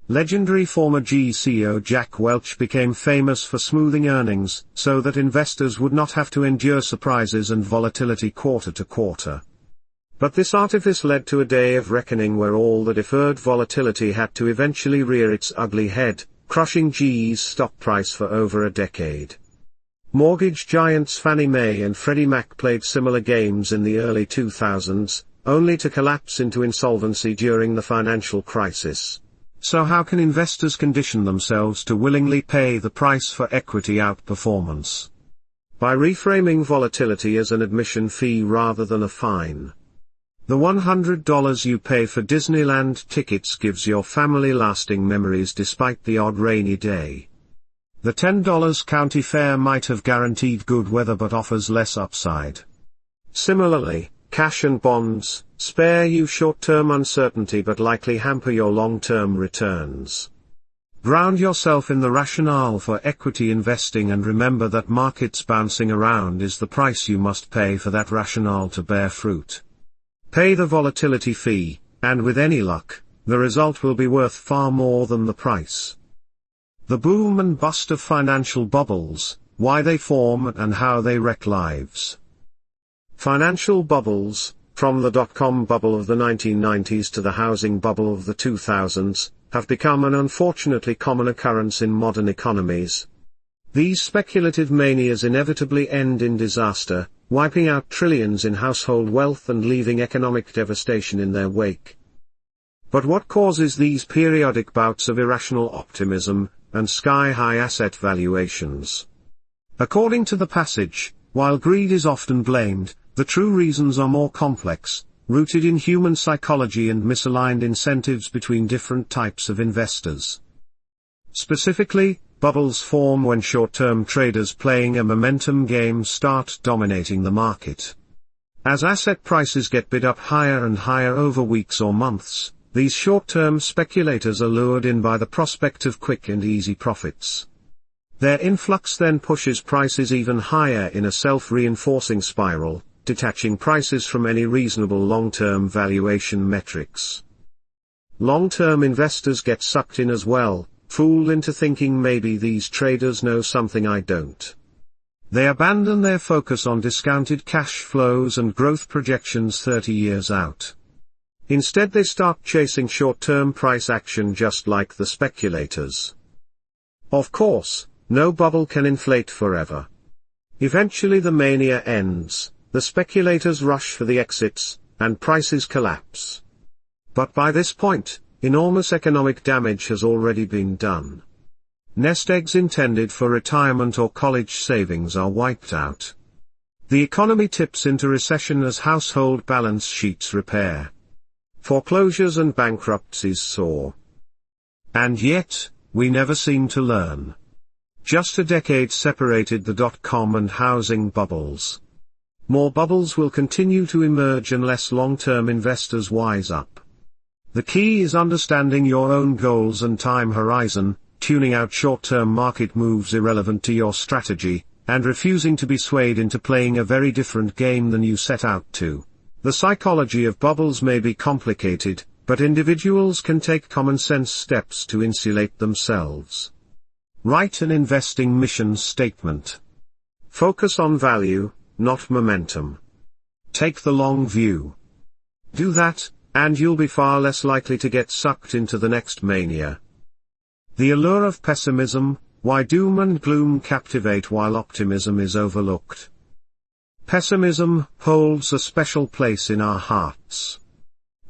Legendary former GE CEO Jack Welch became famous for smoothing earnings, so that investors would not have to endure surprises and volatility quarter to quarter. But this artifice led to a day of reckoning where all the deferred volatility had to eventually rear its ugly head, crushing GE's stock price for over a decade. Mortgage giants Fannie Mae and Freddie Mac played similar games in the early 2000s, only to collapse into insolvency during the financial crisis. So how can investors condition themselves to willingly pay the price for equity outperformance? By reframing volatility as an admission fee rather than a fine. The $100 you pay for Disneyland tickets gives your family lasting memories despite the odd rainy day. The $10 county fair might have guaranteed good weather but offers less upside. Similarly, cash and bonds spare you short-term uncertainty but likely hamper your long-term returns. Ground yourself in the rationale for equity investing and remember that markets bouncing around is the price you must pay for that rationale to bear fruit. Pay the volatility fee, and with any luck, the result will be worth far more than the price. The boom and bust of financial bubbles, why they form and how they wreck lives. Financial bubbles, from the dot-com bubble of the 1990s to the housing bubble of the 2000s, have become an unfortunately common occurrence in modern economies. These speculative manias inevitably end in disaster, wiping out trillions in household wealth and leaving economic devastation in their wake. But what causes these periodic bouts of irrational optimism, and sky-high asset valuations? According to the passage, while greed is often blamed, the true reasons are more complex, rooted in human psychology and misaligned incentives between different types of investors. Specifically, bubbles form when short-term traders playing a momentum game start dominating the market. As asset prices get bid up higher and higher over weeks or months, these short-term speculators are lured in by the prospect of quick and easy profits. Their influx then pushes prices even higher in a self-reinforcing spiral, detaching prices from any reasonable long-term valuation metrics. Long-term investors get sucked in as well, fooled into thinking maybe these traders know something I don't. They abandon their focus on discounted cash flows and growth projections 30 years out. Instead they start chasing short-term price action just like the speculators. Of course, no bubble can inflate forever. Eventually the mania ends, the speculators rush for the exits, and prices collapse. But by this point, enormous economic damage has already been done. Nest eggs intended for retirement or college savings are wiped out. The economy tips into recession as household balance sheets repair. Foreclosures and bankruptcies soar. And yet, we never seem to learn. Just a decade separated the dot-com and housing bubbles. More bubbles will continue to emerge unless long-term investors wise up. The key is understanding your own goals and time horizon, tuning out short-term market moves irrelevant to your strategy, and refusing to be swayed into playing a very different game than you set out to. The psychology of bubbles may be complicated, but individuals can take common-sense steps to insulate themselves. Write an investing mission statement. Focus on value, not momentum. Take the long view. Do that, and you'll be far less likely to get sucked into the next mania. The allure of pessimism, why doom and gloom captivate while optimism is overlooked. Pessimism holds a special place in our hearts.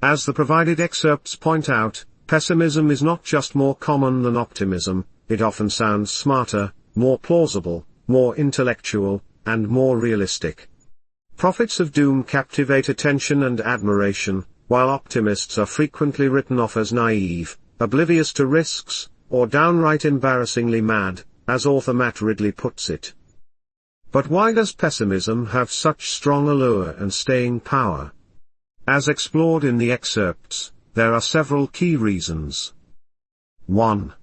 As the provided excerpts point out, pessimism is not just more common than optimism, it often sounds smarter, more plausible, more intellectual, and more realistic. Prophets of doom captivate attention and admiration, while optimists are frequently written off as naive, oblivious to risks, or downright embarrassingly mad, as author Matt Ridley puts it. But why does pessimism have such strong allure and staying power? As explored in the excerpts, there are several key reasons. 1.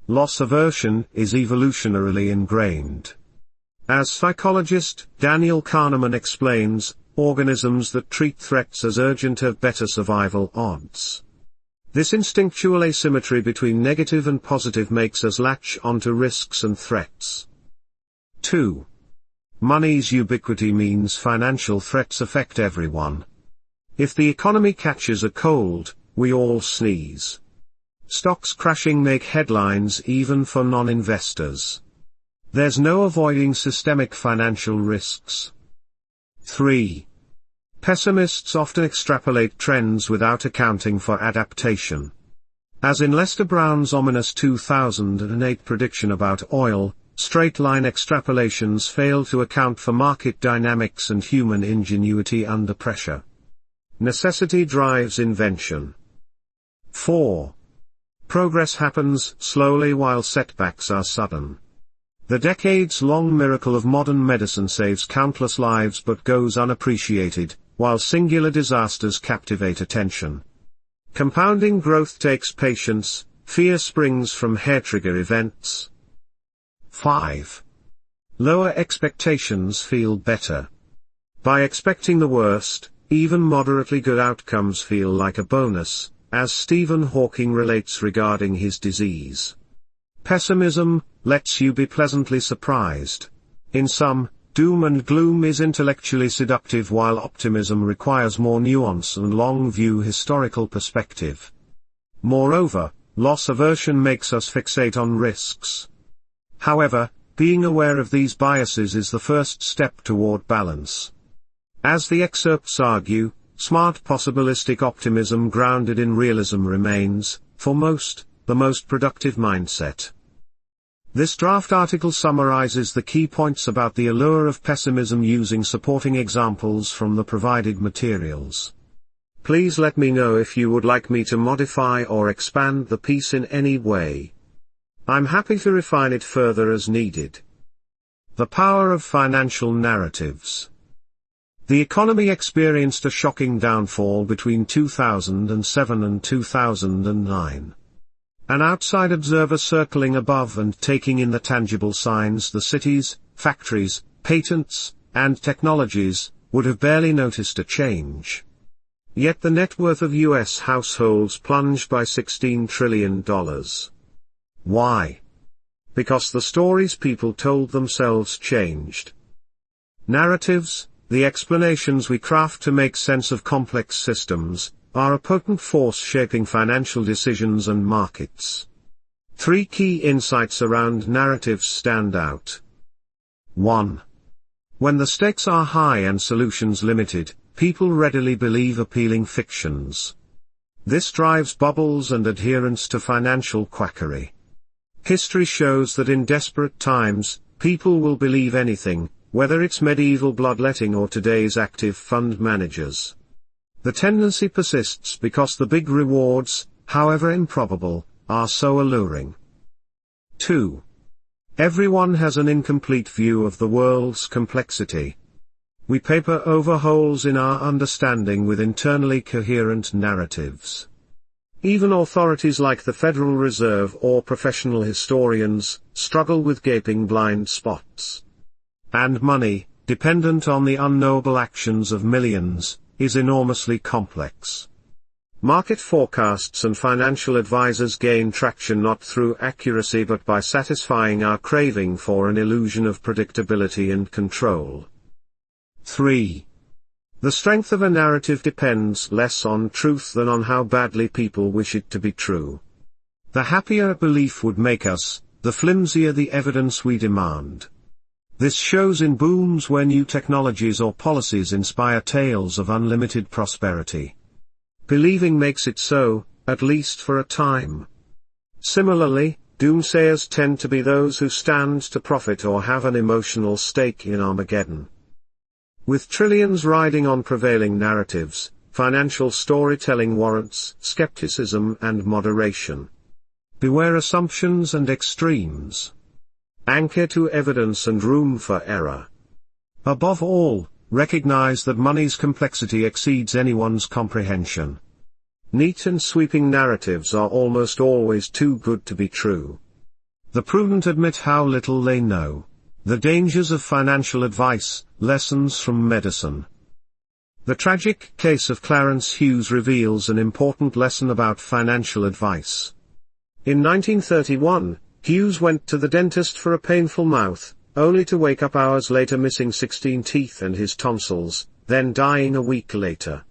Loss aversion is evolutionarily ingrained. As psychologist Daniel Kahneman explains, organisms that treat threats as urgent have better survival odds. This instinctual asymmetry between negative and positive makes us latch onto risks and threats. 2. Money's ubiquity means financial threats affect everyone. If the economy catches a cold, we all sneeze. Stocks crashing make headlines even for non-investors. There's no avoiding systemic financial risks. 3. Pessimists often extrapolate trends without accounting for adaptation. As in Lester Brown's ominous 2008 prediction about oil, straight-line extrapolations fail to account for market dynamics and human ingenuity under pressure. Necessity drives invention. 4. Progress happens slowly while setbacks are sudden. The decades-long miracle of modern medicine saves countless lives but goes unappreciated, while singular disasters captivate attention. Compounding growth takes patience, fear springs from hair-trigger events. 5. Lower expectations feel better. By expecting the worst, even moderately good outcomes feel like a bonus, as Stephen Hawking relates regarding his disease. Pessimism lets you be pleasantly surprised. In sum, doom and gloom is intellectually seductive while optimism requires more nuance and long-view historical perspective. Moreover, loss aversion makes us fixate on risks. However, being aware of these biases is the first step toward balance. As the excerpts argue, smart possibilistic optimism grounded in realism remains, for most, the most productive mindset. This draft article summarizes the key points about the allure of pessimism using supporting examples from the provided materials. Please let me know if you would like me to modify or expand the piece in any way. I'm happy to refine it further as needed. The power of financial narratives. The economy experienced a shocking downfall between 2007 and 2009. An outside observer circling above and taking in the tangible signs, the cities, factories, patents, and technologies, would have barely noticed a change. Yet the net worth of U.S. households plunged by $16 trillion. Why? Because the stories people told themselves changed. Narratives, the explanations we craft to make sense of complex systems, are a potent force shaping financial decisions and markets. 3 key insights around narratives stand out. 1. When the stakes are high and solutions limited, people readily believe appealing fictions. This drives bubbles and adherence to financial quackery. History shows that in desperate times, people will believe anything, whether it's medieval bloodletting or today's active fund managers. The tendency persists because the big rewards, however improbable, are so alluring. 2. Everyone has an incomplete view of the world's complexity. We paper over holes in our understanding with internally coherent narratives. Even authorities like the Federal Reserve or professional historians struggle with gaping blind spots. And money, dependent on the unknowable actions of millions, is enormously complex. Market forecasts and financial advisors gain traction not through accuracy but by satisfying our craving for an illusion of predictability and control. 3. The strength of a narrative depends less on truth than on how badly people wish it to be true. The happier a belief would make us, the flimsier the evidence we demand. This shows in booms where new technologies or policies inspire tales of unlimited prosperity. Believing makes it so, at least for a time. Similarly, doomsayers tend to be those who stand to profit or have an emotional stake in Armageddon. With trillions riding on prevailing narratives, financial storytelling warrants skepticism and moderation. Beware assumptions and extremes. Anchor to evidence and room for error. Above all, recognize that money's complexity exceeds anyone's comprehension. Neat and sweeping narratives are almost always too good to be true. The prudent admit how little they know. The dangers of financial advice, lessons from medicine. The tragic case of Clarence Hughes reveals an important lesson about financial advice. In 1931, Hughes went to the dentist for a painful mouth, only to wake up hours later missing 16 teeth and his tonsils, then dying a week later.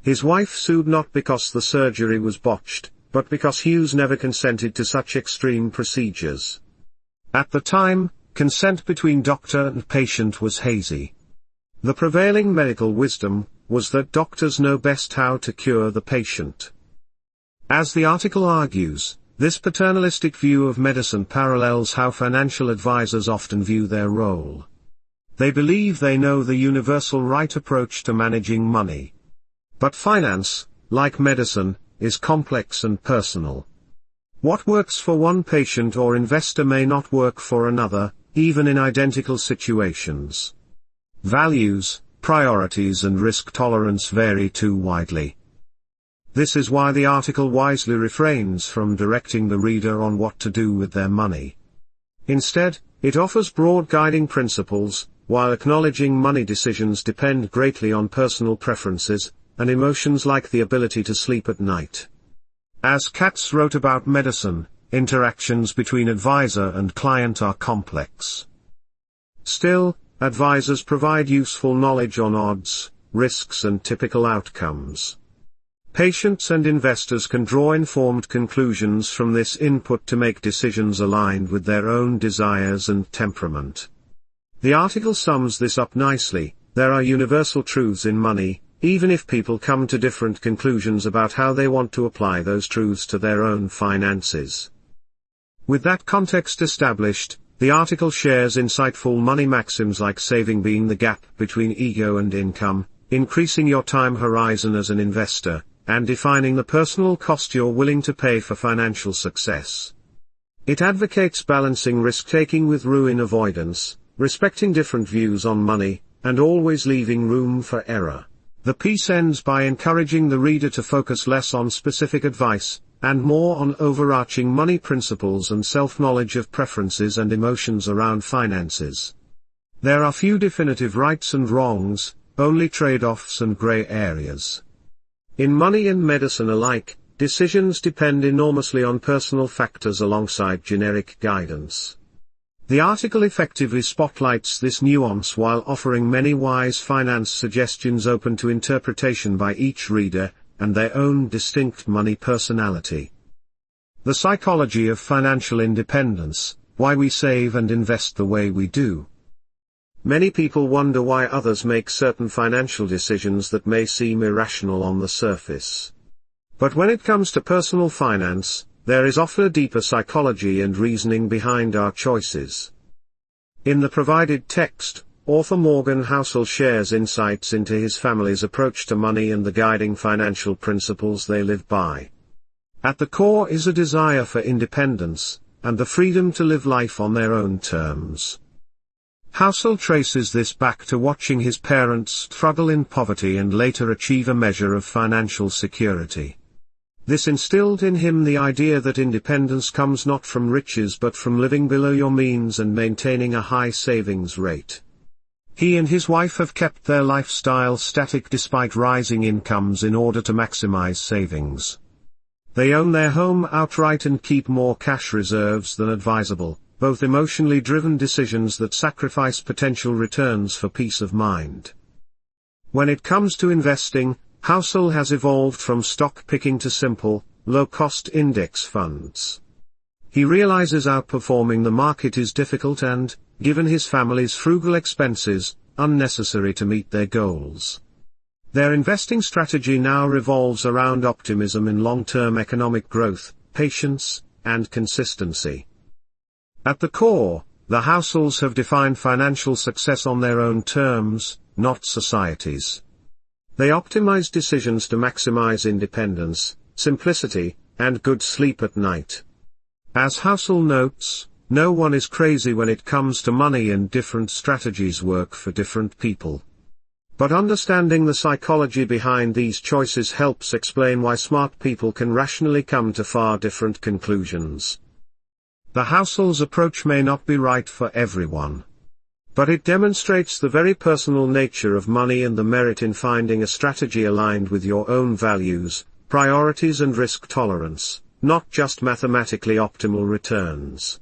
His wife sued not because the surgery was botched, but because Hughes never consented to such extreme procedures. At the time, consent between doctor and patient was hazy. The prevailing medical wisdom was that doctors know best how to cure the patient. As the article argues, this paternalistic view of medicine parallels how financial advisors often view their role. They believe they know the universal right approach to managing money. But finance, like medicine, is complex and personal. What works for one patient or investor may not work for another, even in identical situations. Values, priorities and risk tolerance vary too widely. This is why the article wisely refrains from directing the reader on what to do with their money. Instead, it offers broad guiding principles, while acknowledging money decisions depend greatly on personal preferences, and emotions like the ability to sleep at night. As Katz wrote about medicine, interactions between advisor and client are complex. Still, advisors provide useful knowledge on odds, risks and typical outcomes. Patients and investors can draw informed conclusions from this input to make decisions aligned with their own desires and temperament. The article sums this up nicely: there are universal truths in money, even if people come to different conclusions about how they want to apply those truths to their own finances. With that context established, the article shares insightful money maxims like saving being the gap between ego and income, increasing your time horizon as an investor, and defining the personal cost you're willing to pay for financial success. It advocates balancing risk-taking with ruin avoidance, respecting different views on money, and always leaving room for error. The piece ends by encouraging the reader to focus less on specific advice, and more on overarching money principles and self-knowledge of preferences and emotions around finances. There are few definitive rights and wrongs, only trade-offs and gray areas. In money and medicine alike, decisions depend enormously on personal factors alongside generic guidance. The article effectively spotlights this nuance while offering many wise finance suggestions open to interpretation by each reader, and their own distinct money personality. The psychology of financial independence, why we save and invest the way we do. Many people wonder why others make certain financial decisions that may seem irrational on the surface. But when it comes to personal finance, there is often a deeper psychology and reasoning behind our choices. In the provided text, Author Morgan Housel shares insights into his family's approach to money and the guiding financial principles they live by. At the core is a desire for independence, and the freedom to live life on their own terms. Housel traces this back to watching his parents struggle in poverty and later achieve a measure of financial security. This instilled in him the idea that independence comes not from riches but from living below your means and maintaining a high savings rate. He and his wife have kept their lifestyle static despite rising incomes in order to maximize savings. They own their home outright and keep more cash reserves than advisable, both emotionally driven decisions that sacrifice potential returns for peace of mind. When it comes to investing, Housel has evolved from stock picking to simple, low-cost index funds. He realizes outperforming the market is difficult and, given his family's frugal expenses, unnecessary to meet their goals. Their investing strategy now revolves around optimism in long-term economic growth, patience, and consistency. At the core, the Housels have defined financial success on their own terms, not society's. They optimize decisions to maximize independence, simplicity, and good sleep at night. As Housel notes, no one is crazy when it comes to money and different strategies work for different people. But understanding the psychology behind these choices helps explain why smart people can rationally come to far different conclusions. The Housel's approach may not be right for everyone. But it demonstrates the very personal nature of money and the merit in finding a strategy aligned with your own values, priorities and risk tolerance, not just mathematically optimal returns.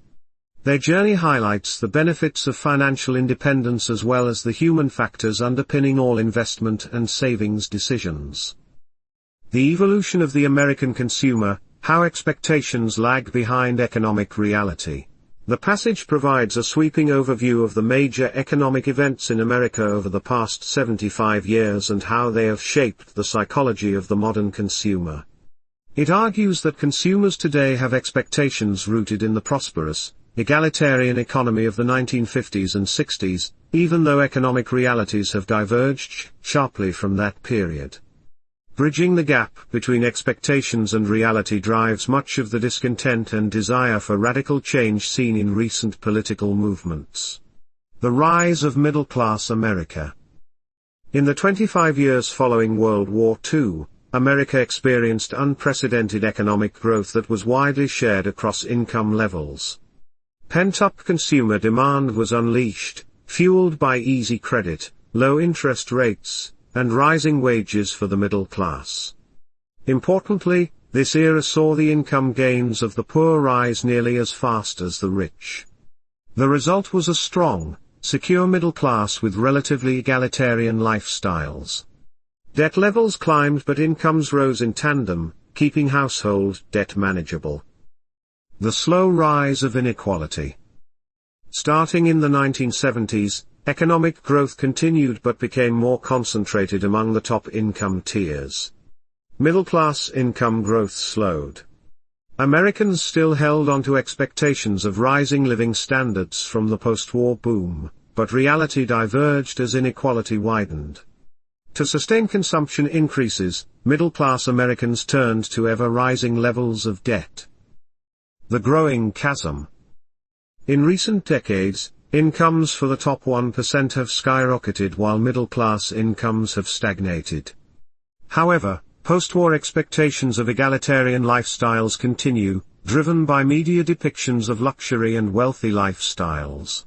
Their journey highlights the benefits of financial independence as well as the human factors underpinning all investment and savings decisions. The evolution of the American consumer, how expectations lag behind economic reality. The passage provides a sweeping overview of the major economic events in America over the past 75 years and how they have shaped the psychology of the modern consumer. It argues that consumers today have expectations rooted in the prosperous, egalitarian economy of the 1950s and 60s, even though economic realities have diverged sharply from that period. Bridging the gap between expectations and reality drives much of the discontent and desire for radical change seen in recent political movements. The rise of middle-class America. In the 25 years following World War II, America experienced unprecedented economic growth that was widely shared across income levels. Pent-up consumer demand was unleashed, fueled by easy credit, low interest rates, and rising wages for the middle class. Importantly, this era saw the income gains of the poor rise nearly as fast as the rich. The result was a strong, secure middle class with relatively egalitarian lifestyles. Debt levels climbed but incomes rose in tandem, keeping household debt manageable. The slow rise of inequality. Starting in the 1970s, economic growth continued but became more concentrated among the top income tiers. Middle-class income growth slowed. Americans still held on to expectations of rising living standards from the post-war boom, but reality diverged as inequality widened. To sustain consumption increases, middle-class Americans turned to ever-rising levels of debt. The growing chasm. In recent decades, incomes for the top 1% have skyrocketed while middle-class incomes have stagnated. However, post-war expectations of egalitarian lifestyles continue, driven by media depictions of luxury and wealthy lifestyles.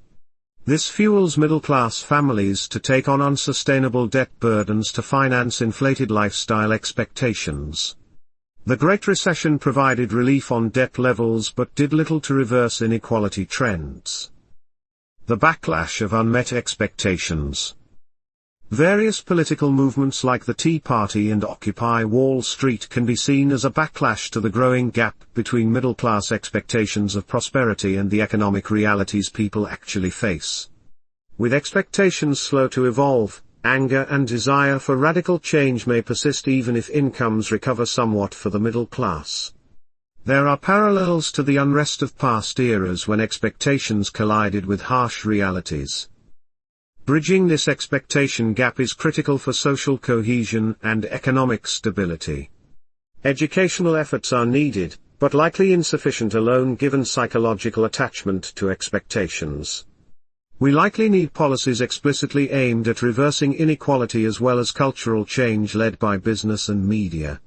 This fuels middle-class families to take on unsustainable debt burdens to finance inflated lifestyle expectations. The Great Recession provided relief on debt levels but did little to reverse inequality trends. The backlash of unmet expectations. Various political movements like the Tea Party and Occupy Wall Street can be seen as a backlash to the growing gap between middle-class expectations of prosperity and the economic realities people actually face. With expectations slow to evolve, anger and desire for radical change may persist even if incomes recover somewhat for the middle class. There are parallels to the unrest of past eras when expectations collided with harsh realities. Bridging this expectation gap is critical for social cohesion and economic stability. Educational efforts are needed, but likely insufficient alone given psychological attachment to expectations. We likely need policies explicitly aimed at reversing inequality as well as cultural change led by business and media.